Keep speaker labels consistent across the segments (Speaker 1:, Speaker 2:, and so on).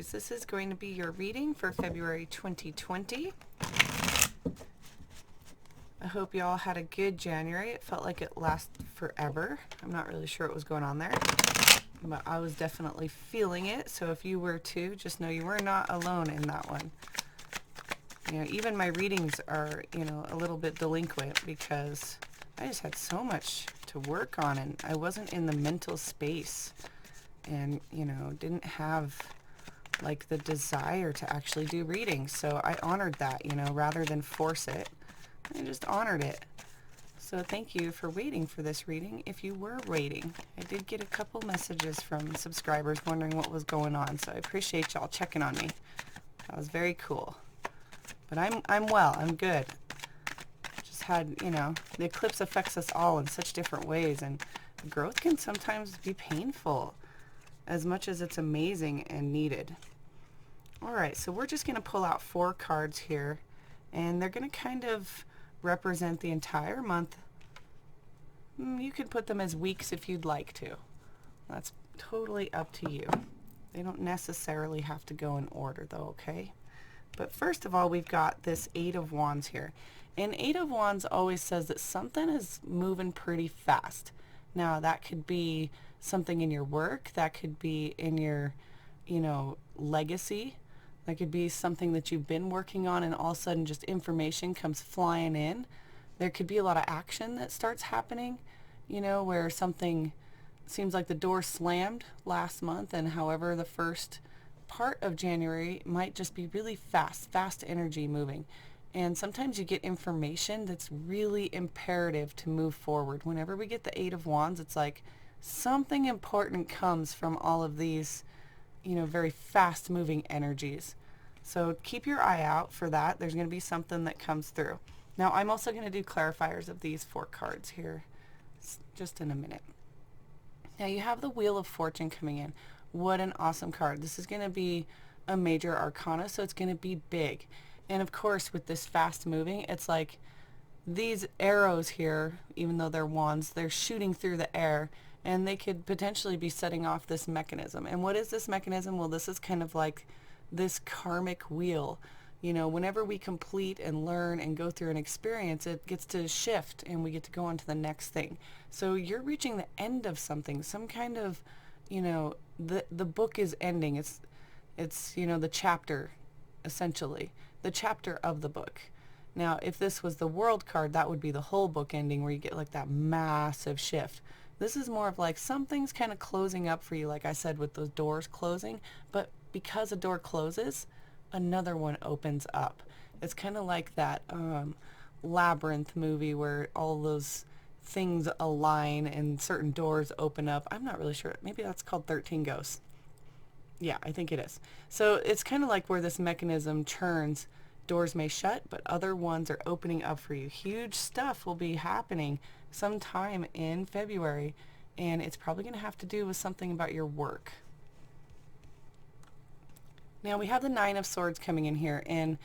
Speaker 1: Aries, this is going to be your reading for February 2020. I hope you all had a good January. It felt like it lasted forever. I'm not really sure what was going on there, but I was definitely feeling it. So if you were too, just know you were not alone in that one. You know, even my readings are, a little bit delinquent because I just had so much to work on and I wasn't in the mental space and, didn't have like the desire to actually do readings. So I honored that, rather than force it. I just honored it. So thank you for waiting for this reading. If you were waiting, I did get a couple messages from subscribers wondering what was going on. So I appreciate y'all checking on me. That was very cool. But I'm well. I'm good. Just had, the eclipse affects us all in such different ways, and growth can sometimes be painful as much as it's amazing and needed. All right, so we're just going to pull out 4 cards here, and they're going to kind of represent the entire month. You could put them as weeks if you'd like to. That's totally up to you. They don't necessarily have to go in order though, okay? But first of all, we've got this 8 of Wands here. And 8 of Wands always says that something is moving pretty fast. Now, that could be something in your work. That could be in your, legacy. That could be something that you've been working on and all of a sudden just information comes flying in. There could be a lot of action that starts happening, where something seems like the door slammed last month, and however the first part of January might just be really fast energy moving. And sometimes you get information that's really imperative to move forward. Whenever we get the 8 of Wands, it's like something important comes from all of these, very fast moving energies. So keep your eye out for that. There's going to be something that comes through. Now I'm also going to do clarifiers of these 4 cards here just in a minute. Now you have the Wheel of Fortune coming in. What an awesome card. This is going to be a major arcana, so it's going to be big. And of course, with this fast moving, it's like these arrows here, even though they're wands, they're shooting through the air, and they could potentially be setting off this mechanism. And what is this mechanism? Well, this is kind of like this karmic wheel. Whenever we complete and learn and go through an experience, it gets to shift and we get to go on to the next thing. So you're reaching the end of something, some kind of, the book is ending. It's the chapter, essentially, the chapter of the book. Now, if this was the World card, that would be the whole book ending where you get like that massive shift. This is more of like something's kind of closing up for you, like I said, with those doors closing, but because a door closes, another one opens up. It's kind of like that Labyrinth movie where all those things align and certain doors open up. I'm not really sure. Maybe that's called 13 Ghosts. Yeah, I think it is. So it's kind of like where this mechanism churns. Doors may shut, but other ones are opening up for you. Huge stuff will be happening sometime in February, and it's probably going to have to do with something about your work. Now we have the 9 of Swords coming in here, and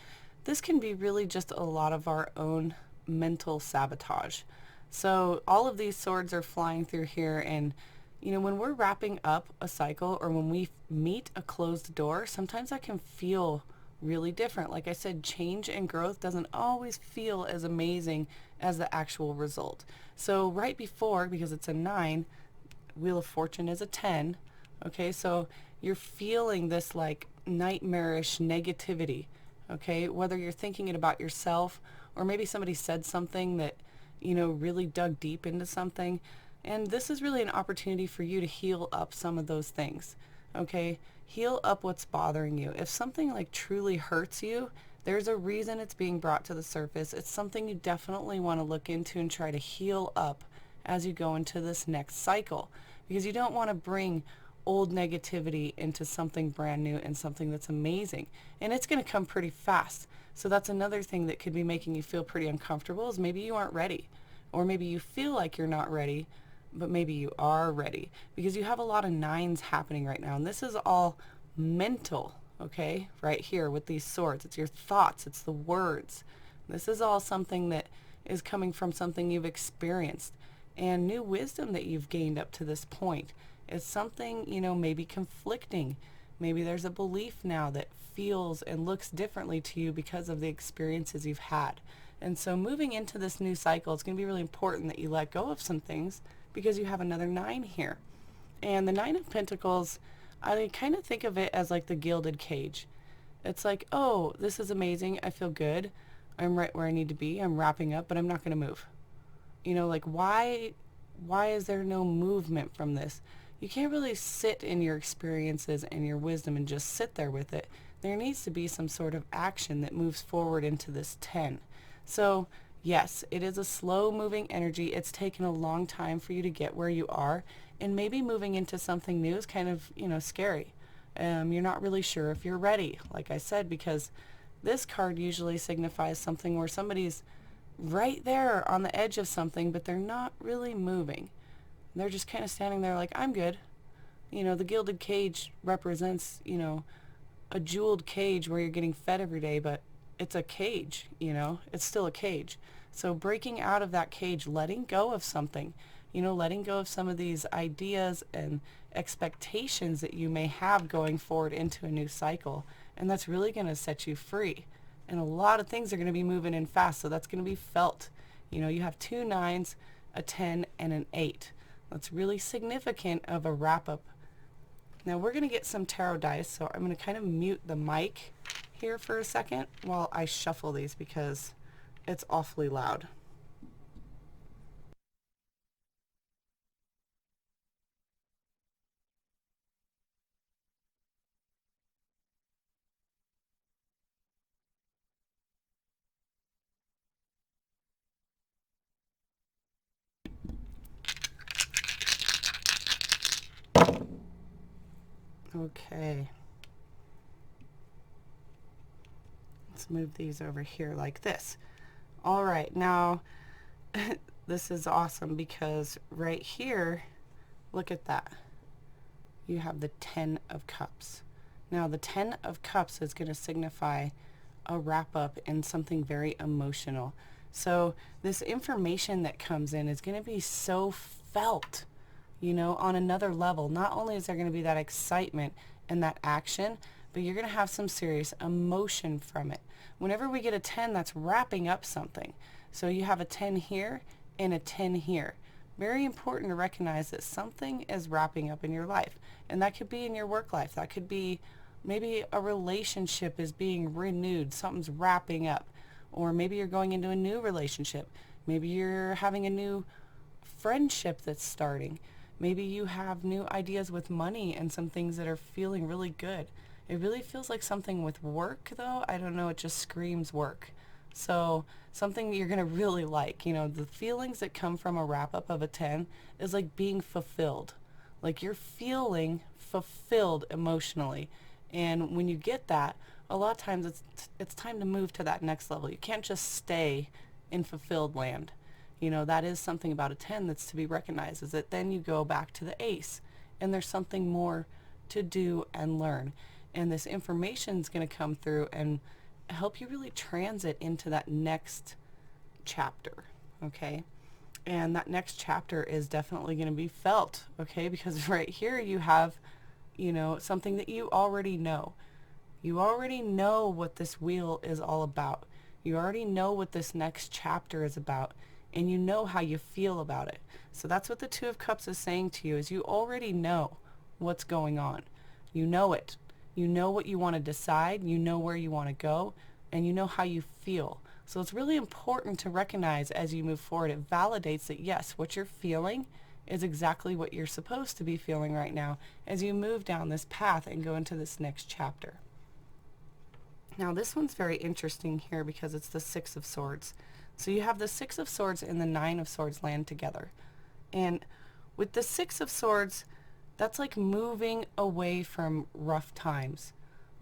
Speaker 1: this can be really just a lot of our own mental sabotage. So all of these swords are flying through here, and when we're wrapping up a cycle or when we meet a closed door, sometimes that can feel really different. Like I said, change and growth doesn't always feel as amazing as the actual result. So right before, because it's a 9, Wheel of Fortune is a 10, okay, so you're feeling this like nightmarish negativity, okay, whether you're thinking it about yourself or maybe somebody said something that, really dug deep into something. And this is really an opportunity for you to heal up some of those things, okay? Heal up what's bothering you. If something like truly hurts you, there's a reason it's being brought to the surface. It's something you definitely want to look into and try to heal up as you go into this next cycle, because you don't want to bring old negativity into something brand new and something that's amazing. And it's going to come pretty fast. So that's another thing that could be making you feel pretty uncomfortable, is maybe you aren't ready, or maybe you feel like you're not ready, but maybe you are ready, because you have a lot of 9s happening right now. And this is all mental, okay, right here with these swords. It's your thoughts, it's the words. This is all something that is coming from something you've experienced and new wisdom that you've gained up to this point. It's something, maybe conflicting. Maybe there's a belief now that feels and looks differently to you because of the experiences you've had. And so moving into this new cycle, it's going to be really important that you let go of some things because you have another 9 here. And the 9 of Pentacles, I kind of think of it as like the gilded cage. It's like, oh, this is amazing. I feel good. I'm right where I need to be. I'm wrapping up, but I'm not going to move. You know, like why is there no movement from this? You can't really sit in your experiences and your wisdom and just sit there with it. There needs to be some sort of action that moves forward into this 10. So yes, it is a slow moving energy. It's taken a long time for you to get where you are, and maybe moving into something new is kind of, scary. You're not really sure if you're ready, like I said, because this card usually signifies something where somebody's right there on the edge of something, but they're not really moving. They're just kind of standing there like, I'm good. The gilded cage represents, a jeweled cage where you're getting fed every day, but it's a cage, it's still a cage. So breaking out of that cage, letting go of something, letting go of some of these ideas and expectations that you may have going forward into a new cycle. And that's really going to set you free. And a lot of things are going to be moving in fast, so that's going to be felt. You have 2 9s, a 10, and an 8. That's really significant of a wrap-up. Now we're going to get some tarot dice, so I'm going to kind of mute the mic here for a second while I shuffle these because it's awfully loud. Okay. Let's move these over here like this. All right, now this is awesome because right here, look at that. You have the 10 of Cups. Now the 10 of Cups is going to signify a wrap up in something very emotional. So this information that comes in is going to be so felt, on another level. Not only is there going to be that excitement and that action, but you're going to have some serious emotion from it. Whenever we get a 10, that's wrapping up something. So you have a 10 here and a 10 here. Very important to recognize that something is wrapping up in your life. And that could be in your work life. That could be maybe a relationship is being renewed. Something's wrapping up. Or maybe you're going into a new relationship. Maybe you're having a new friendship that's starting. Maybe you have new ideas with money and some things that are feeling really good. It really feels like something with work, though. I don't know, it just screams work. So something you're going to really like, the feelings that come from a wrap-up of a 10 is like being fulfilled. Like you're feeling fulfilled emotionally. And when you get that, a lot of times it's time to move to that next level. You can't just stay in fulfilled land. That is something about a 10 that's to be recognized, is that then you go back to the ace and there's something more to do and learn. And this information is going to come through and help you really transit into that next chapter, okay? And that next chapter is definitely going to be felt, okay? Because right here you have, something that you already know. You already know what this wheel is all about. You already know what this next chapter is about, and you know how you feel about it. So that's what the 2 of Cups is saying to you, is you already know what's going on. You know it. You know what you want to decide, you know where you want to go, and you know how you feel. So it's really important to recognize as you move forward. It validates that yes, what you're feeling is exactly what you're supposed to be feeling right now as you move down this path and go into this next chapter. Now this one's very interesting here because it's the 6 of Swords. So you have the 6 of Swords and the 9 of Swords land together. And with the 6 of Swords, that's like moving away from rough times,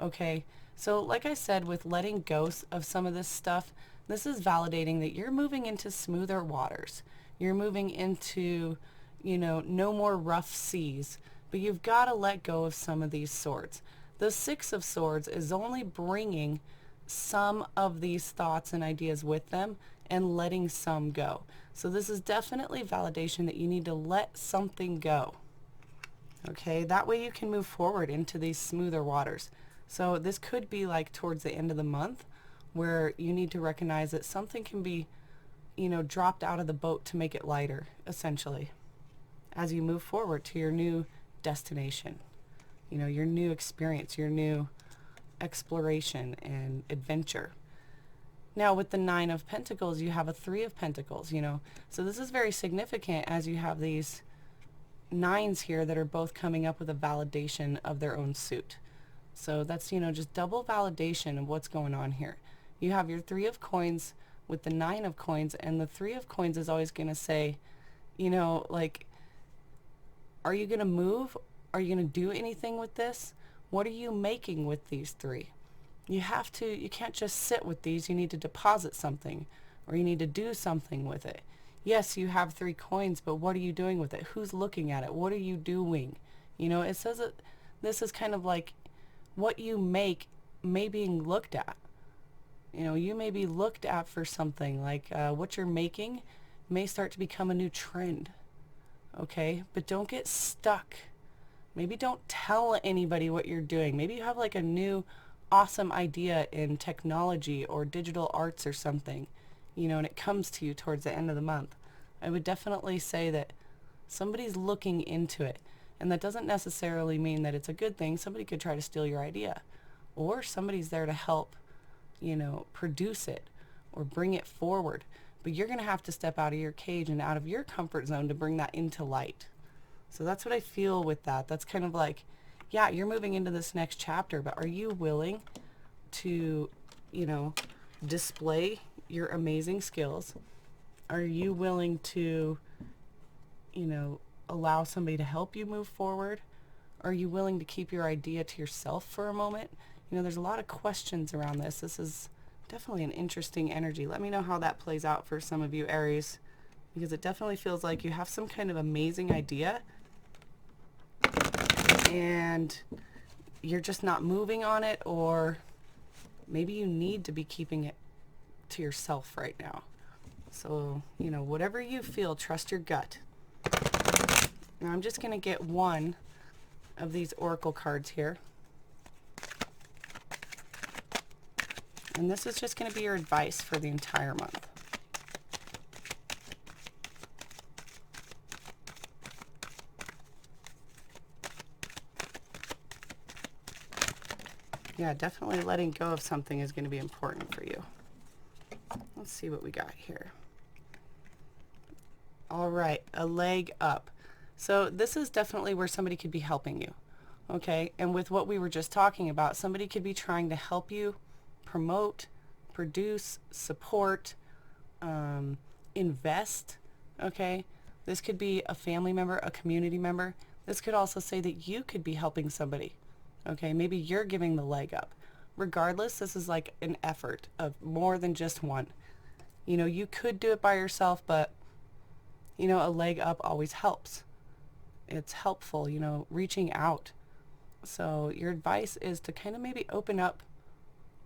Speaker 1: okay? So like I said, with letting go of some of this stuff, this is validating that you're moving into smoother waters. You're moving into, no more rough seas, but you've got to let go of some of these swords. The 6 of Swords is only bringing some of these thoughts and ideas with them and letting some go. So this is definitely validation that you need to let something go. Okay, that way you can move forward into these smoother waters. So this could be like towards the end of the month where you need to recognize that something can be, you know, dropped out of the boat to make it lighter, essentially, as you move forward to your new destination, you know, your new experience, your new exploration and adventure. Now with the Nine of Pentacles, you have a Three of Pentacles, you know, so this is very significant as you have these nines here that are both coming up with a validation of their own suit. So that's, you know, just double validation of what's going on here. You have your Three of Coins with the Nine of Coins, and the Three of Coins is always going to say, you know, like, are you going to move? Are you going to do anything with this? What are you making with these three? You have to, you can't just sit with these. You need to deposit something, or you need to do something with it. Yes, you have 3 coins, but what are you doing with it? Who's looking at it? What are you doing? You know, it says that this is kind of like what you make may be looked at. You know, you may be looked at for something, like what you're making may start to become a new trend. Okay, but don't get stuck. Maybe don't tell anybody what you're doing. Maybe you have like a new awesome idea in technology or digital arts or something, you know, and it comes to you towards the end of the month. I would definitely say that somebody's looking into it, and that doesn't necessarily mean that it's a good thing. Somebody could try to steal your idea, or somebody's there to help, you know, produce it or bring it forward. But you're going to have to step out of your cage and out of your comfort zone to bring that into light. So that's what I feel with that. That's kind of like, yeah, you're moving into this next chapter, but are you willing to, you know, display your amazing skills? Are you willing to, you know, allow somebody to help you move forward? Are you willing to keep your idea to yourself for a moment? You know, there's a lot of questions around this. This is definitely an interesting energy. Let me know how that plays out for some of you, Aries, because it definitely feels like you have some kind of amazing idea and you're just not moving on it, or maybe you need to be keeping it to yourself right now. So, you know, whatever you feel, trust your gut. Now I'm just going to get one of these oracle cards here. And this is just going to be your advice for the entire month. Yeah, definitely letting go of something is going to be important for you. Let's see what we got here. All right, a leg up. So this is definitely where somebody could be helping you. Okay, and with what we were just talking about, somebody could be trying to help you promote, produce, support, invest. Okay, this could be a family member, a community member. This could also say that you could be helping somebody. Okay, maybe you're giving the leg up. Regardless, this is like an effort of more than just one. You know, you could do it by yourself, but, you know, a leg up always helps. It's helpful, you know, reaching out. So your advice is to kind of maybe open up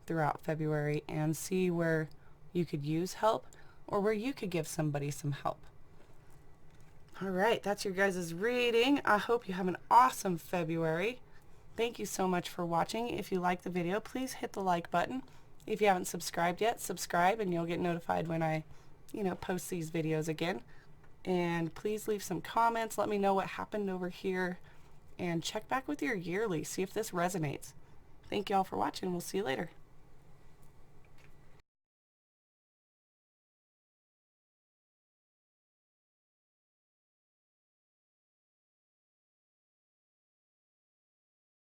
Speaker 1: throughout February and see where you could use help or where you could give somebody some help. All right, that's your guys' reading. I hope you have an awesome February. Thank you so much for watching. If you like the video, please hit the like button. If you haven't subscribed yet, subscribe and you'll get notified when I, you know, post these videos again. And please leave some comments. Let me know what happened over here. And check back with your yearly. See if this resonates. Thank you all for watching. We'll see you later.